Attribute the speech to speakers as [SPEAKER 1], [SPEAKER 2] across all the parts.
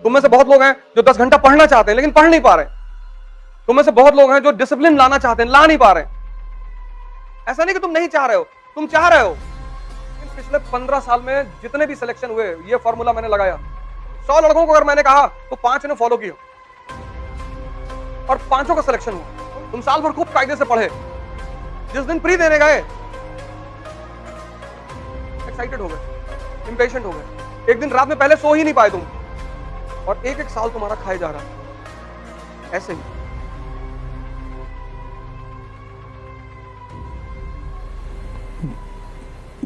[SPEAKER 1] तुम में से बहुत लोग हैं जो 10 घंटा पढ़ना चाहते हैं लेकिन पढ़ नहीं पा रहे। तुम में से बहुत लोग हैं जो डिसिप्लिन लाना चाहते हैं, ला नहीं पा रहे। ऐसा नहीं कि तुम नहीं चाह रहे हो, तुम चाह रहे हो। लेकिन पिछले 15 साल में जितने भी सिलेक्शन हुए, ये फॉर्मूला मैंने लगाया। 100 लड़कों को अगर मैंने कहा तो 5 ने फॉलो किया और 5 का सिलेक्शन हुआ। तुम साल भर खूब कायदे से पढ़े, जिस दिन प्री देने गए एक्साइटेड हो गए, इंपेशेंट हो गए, एक दिन रात में पहले सो ही नहीं पाए तुम, और एक एक साल तुम्हारा खाए जा रहा है ऐसे ही।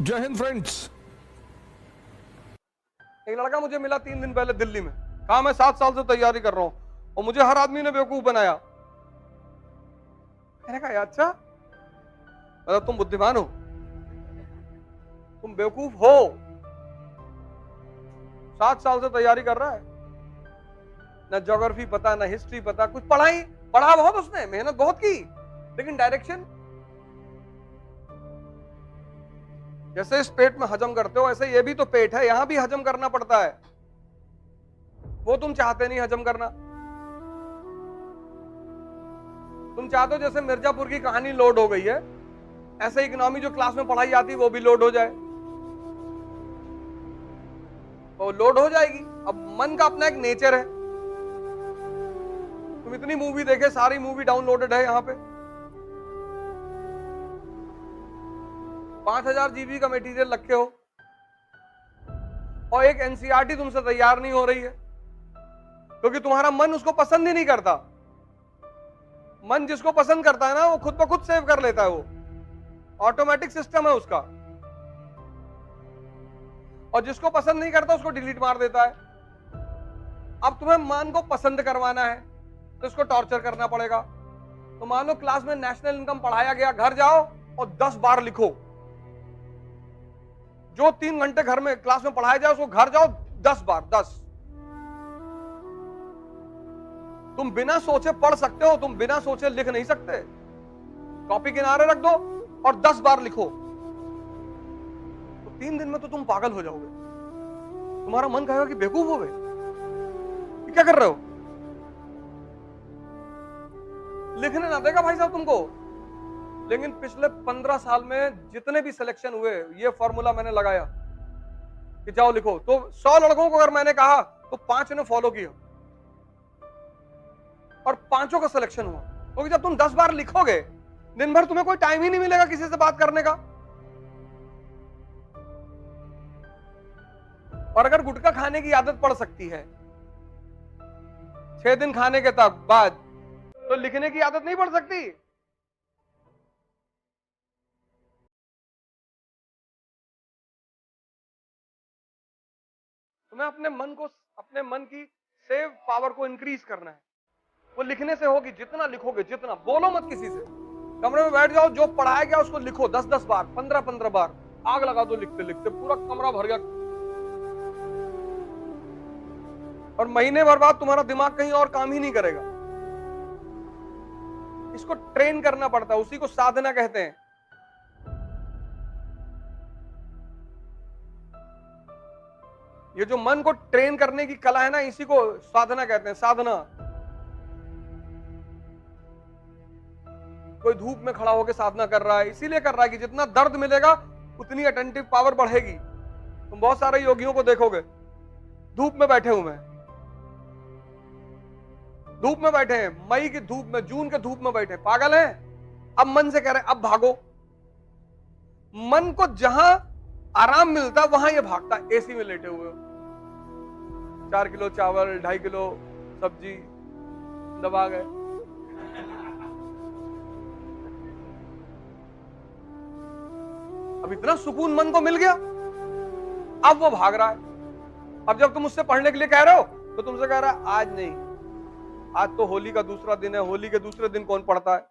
[SPEAKER 2] जय हिंद फ्रेंड्स।
[SPEAKER 1] एक लड़का मुझे मिला 3 दिन पहले दिल्ली में, कहा मैं 7 साल से तैयारी कर रहा हूं और मुझे हर आदमी ने बेवकूफ बनाया। मैंने कहा अच्छा, मतलब तुम बुद्धिमान हो, तुम बेवकूफ हो। 7 साल से तैयारी कर रहा है, ना ज्योग्राफी पता, ना हिस्ट्री पता, कुछ पढ़ा बहुत उसने, मेहनत बहुत की, लेकिन डायरेक्शन। जैसे इस पेट में हजम करते हो ऐसे ये भी तो पेट है, यहां भी हजम करना पड़ता है। वो तुम चाहते नहीं हजम करना। तुम चाहते हो जैसे मिर्जापुर की कहानी लोड हो गई है, ऐसे इकोनॉमी जो क्लास में पढ़ाई जाती है वो भी लोड हो जाए। वो लोड हो जाएगी। अब मन का अपना एक नेचर है। तुम इतनी मूवी देखे, सारी मूवी डाउनलोडेड है यहां पे। 5000 जीबी का मटेरियल रखे हो और एक एनसीईआरटी तुमसे तैयार नहीं हो रही है, क्योंकि तुम्हारा मन उसको पसंद ही नहीं करता। मन जिसको पसंद करता है ना, वो खुद ब खुद सेव कर लेता है, वो ऑटोमेटिक सिस्टम है उसका। और जिसको पसंद नहीं करता उसको डिलीट मार देता है। अब तुम्हें मन को पसंद करवाना है तो इसको टॉर्चर करना पड़ेगा। तो मान लो क्लास में नेशनल इनकम पढ़ाया गया, घर जाओ और 10 बार लिखो। जो 3 घंटे घर में क्लास में पढ़ाया जाए उसको घर जाओ 10 बार, 10। तुम बिना सोचे पढ़ सकते हो, तुम बिना सोचे लिख नहीं सकते। कॉपी किनारे रख दो और 10 बार लिखो, तो 3 दिन में तो तुम पागल हो जाओगे। तुम्हारा मन कहेगा कि बेवकूफ हो गए, क्या कर रहे हो। लिखने ना देगा भाई साहब तुमको। लेकिन पिछले 15 साल में जितने भी सिलेक्शन हुए, ये फॉर्मूला मैंने लगाया कि जाओ लिखो। तो 100 लड़कों को अगर मैंने कहा तो 5 ने फॉलो किया और 5 का सिलेक्शन हुआ। क्योंकि जब तुम 10 बार लिखोगे, दिन भर तुम्हें कोई टाइम ही नहीं मिलेगा किसी से बात करने का। और अगर गुटखा खाने की आदत पड़ सकती है 6 दिन खाने के तक बाद, तो लिखने की आदत नहीं पड़ सकती। तुम्हें अपने मन की सेव पावर को इंक्रीज करना है। वो लिखने से होगी। जितना लिखोगे, जितना, बोलो मत किसी से। कमरे में बैठ जाओ, जो पढ़ाया गया उसको लिखो 10-10 बार, 15-15 बार। आग लगा दो लिखते लिखते, पूरा कमरा भर गया। और महीने भर बाद तुम्हारा दिमाग कहीं और काम ही नहीं करेगा। इसको ट्रेन करना पड़ता है, उसी को साधना कहते हैं। ये जो मन को ट्रेन करने की कला है ना, इसी को साधना कहते हैं। साधना। कोई धूप में खड़ा होकर साधना कर रहा है, इसीलिए कर रहा है कि जितना दर्द मिलेगा उतनी अटेंटिव पावर बढ़ेगी। तुम बहुत सारे योगियों को देखोगे धूप में बैठे हुए हैं, धूप में बैठे हैं, मई की धूप में, जून के धूप में बैठे, पागल हैं। अब मन से कह रहे हैं अब भागो। मन को जहां आराम मिलता वहां ये भागता। एसी में लेटे हुए हो, 4 किलो चावल, 2.5 किलो सब्जी दबा गए। अब इतना सुकून मन को मिल गया, अब वो भाग रहा है। अब जब तुम उससे पढ़ने के लिए कह रहे हो तो तुमसे कह रहा है आज नहीं, आज तो होली का दूसरा दिन है। होली के दूसरे दिन कौन पढ़ता है।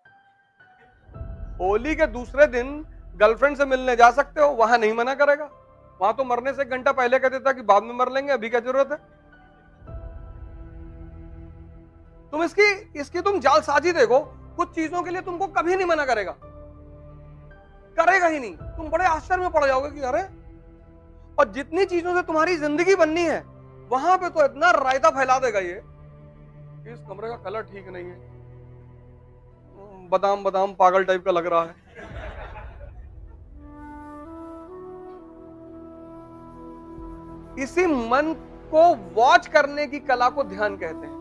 [SPEAKER 1] होली के दूसरे दिन गर्लफ्रेंड से मिलने जा सकते हो, वहां नहीं मना करेगा। वहां तो मरने से 1 घंटा पहले कह देता कि बाद में मर लेंगे, अभी क्या जरूरत है। तुम इसकी तुम जालसाजी देखो। कुछ चीजों के लिए तुमको कभी नहीं मना करेगा, करेगा ही नहीं। तुम बड़े आश्चर्य में पड़ जाओगे कि अरे। और जितनी चीजों से तुम्हारी जिंदगी बननी है वहां पे तो इतना रायता फैला देगा ये कि इस कमरे का कलर ठीक नहीं है, बादाम बादाम पागल टाइप का लग रहा है। इसी मन को वॉच करने की कला को ध्यान कहते हैं।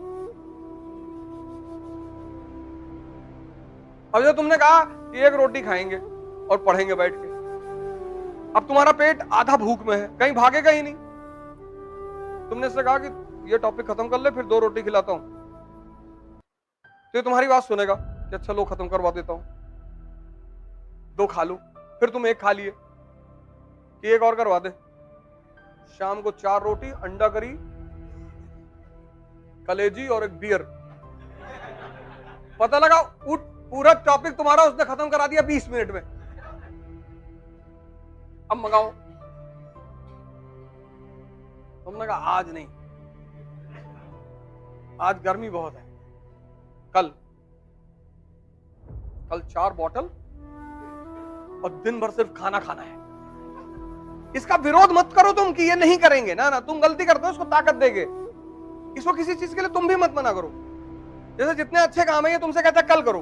[SPEAKER 1] अब जो तुमने कहा कि एक रोटी खाएंगे और पढ़ेंगे बैठ के, अब तुम्हारा पेट आधा भूख में है, कहीं भागेगा ही नहीं। तुमने इससे कहा कि ये टॉपिक खत्म कर ले, फिर 2 रोटी खिलाता हूं, तो ये तुम्हारी बात सुनेगा कि अच्छा लो खत्म करवा देता हूं, 2 खा लो, फिर तुम 1 खा लिए कि 1 और करवा दे। शाम को 4 रोटी, अंडा करी, कलेजी और एक बियर। पता लगा पूरा टॉपिक तुम्हारा उसने खत्म करा दिया 20 मिनट में। अब मंगाओ। तुमने कहा आज नहीं, आज गर्मी बहुत है, कल 4 बॉटल और दिन भर सिर्फ खाना खाना है। इसका विरोध मत करो तुम कि ये नहीं करेंगे, ना तुम गलती करते हो, इसको ताकत देंगे। इसको किसी चीज के लिए तुम भी मत मना करो। जैसे जितने अच्छे काम है ये तुमसे कहता है कल करो,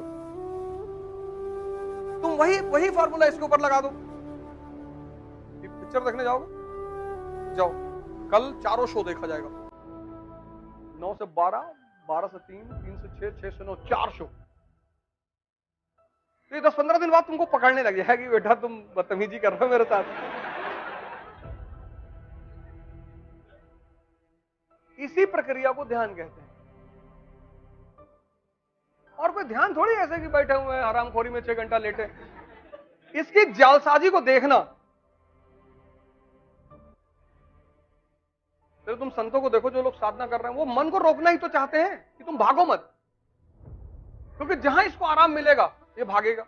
[SPEAKER 1] तुम वही फार्मूला इसके ऊपर लगा दो। पिक्चर देखने जाओगे, जाओ, कल 4 शो देखा जाएगा, 9 से 12, 12 से 3, 3 से 6, 6 से 9, 4 शो। तो ये 10-15 दिन बाद तुमको पकड़ने लग जाएगा कि बेटा तुम बदतमीजी कर रहे हो मेरे साथ। इसी प्रक्रिया को ध्यान कहते हैं। और कोई ध्यान थोड़ी ऐसे कि बैठे हुए हैं हरामखोरी में 6 घंटा लेटे। इसकी जालसाजी को देखना। तो तुम संतों को देखो, जो लोग साधना कर रहे हैं, वो मन को रोकना ही तो चाहते हैं कि तुम भागो मत, क्योंकि जहां इसको आराम मिलेगा ये भागेगा।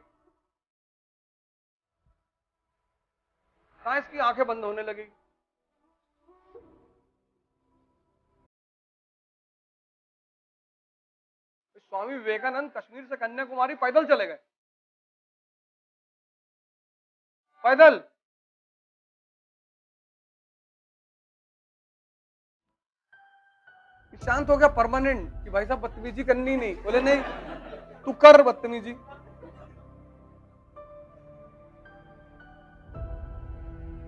[SPEAKER 1] कहां इसकी आंखें बंद होने लगेगी। स्वामी विवेकानंद कश्मीर से कन्याकुमारी पैदल चले गए, पैदल। शांत हो गया परमानेंट कि भाई साहब बदतमीजी करनी नहीं। बोले नहीं, तू कर बदतमीजी।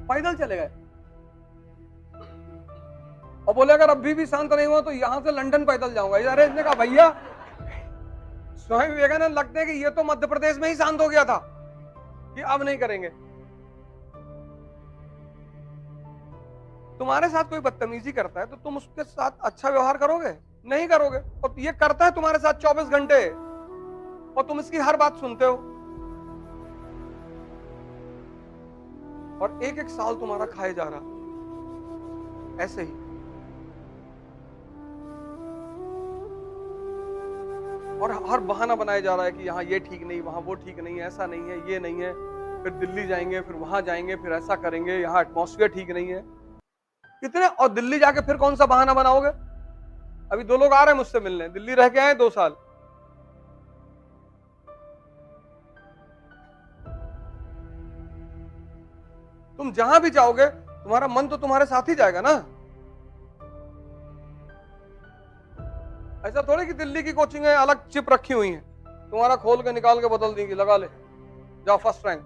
[SPEAKER 1] पैदल चले गए और बोले अगर अभी भी शांत नहीं हुआ तो यहां से लंदन पैदल जाऊंगा। अरे इसने कहा भैया, स्वामी विवेकानंद लगते हैं कि ये तो मध्य प्रदेश में ही शांत हो गया था कि अब नहीं करेंगे। तुम्हारे साथ कोई बदतमीजी करता है तो तुम उसके साथ अच्छा व्यवहार करोगे? नहीं करोगे। और ये करता है तुम्हारे साथ 24 घंटे और तुम इसकी हर बात सुनते हो, और 1-1 साल तुम्हारा खाए जा रहा ऐसे ही। और हर बहाना बनाया जा रहा है कि यहाँ ये ठीक नहीं, वहां वो ठीक नहीं है, ऐसा नहीं है, ये नहीं है, फिर दिल्ली जाएंगे, फिर वहां जाएंगे, फिर ऐसा करेंगे, यहाँ एटमॉस्फेयर ठीक नहीं है। कितने, और दिल्ली जाके फिर कौन सा बहाना बनाओगे? अभी 2 लोग आ रहे हैं मुझसे मिलने, दिल्ली रह के आए 2 साल। तुम जहां भी जाओगे तुम्हारा मन तो तुम्हारे साथ ही जाएगा ना। ऐसा थोड़ी कि दिल्ली की कोचिंग है अलग चिप रखी हुई है, तुम्हारा खोल के निकाल के बदल देंगी, लगा ले जाओ फर्स्ट रैंक।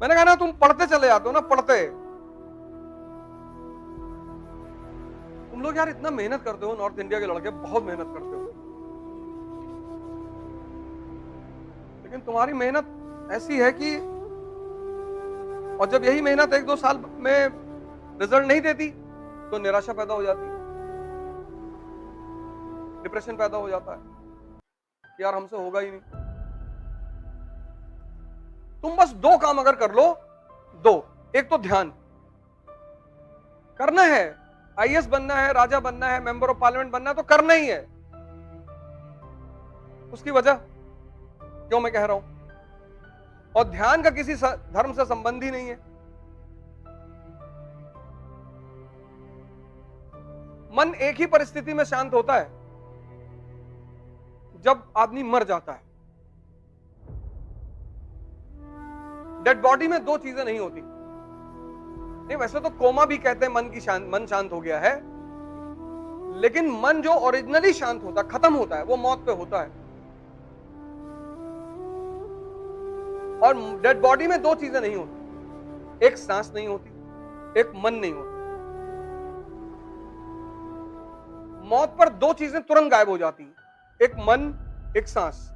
[SPEAKER 1] मैंने कहा ना तुम पढ़ते चले जाते हो ना, पढ़ते। तुम लोग यार इतना मेहनत करते हो, नॉर्थ इंडिया के लड़के बहुत मेहनत करते हो, लेकिन तुम्हारी मेहनत ऐसी है कि, और जब यही मेहनत 1-2 साल में रिजल्ट नहीं देती तो निराशा पैदा हो जाती, डिप्रेशन पैदा हो जाता है, यार हमसे होगा ही नहीं। तुम बस 2 काम अगर कर लो, 2, एक तो ध्यान करना है, आईएएस बनना है, राजा बनना है, मेंबर ऑफ पार्लियामेंट बनना है तो करना ही है। उसकी वजह क्यों मैं कह रहा हूं, और ध्यान का किसी धर्म से संबंध ही नहीं है। मन एक ही परिस्थिति में शांत होता है, जब आदमी मर जाता है। डेड बॉडी में दो चीजें नहीं होती। नहीं, वैसे तो कोमा भी कहते हैं मन शांत हो गया है, लेकिन मन जो ओरिजिनली शांत होता, खत्म होता है, वो मौत पे होता है। और डेड बॉडी में दो चीजें नहीं होती, एक सांस नहीं होती, एक मन नहीं होता। मौत पर दो चीजें तुरंत गायब हो जाती हैं, एक मन, एक सांस।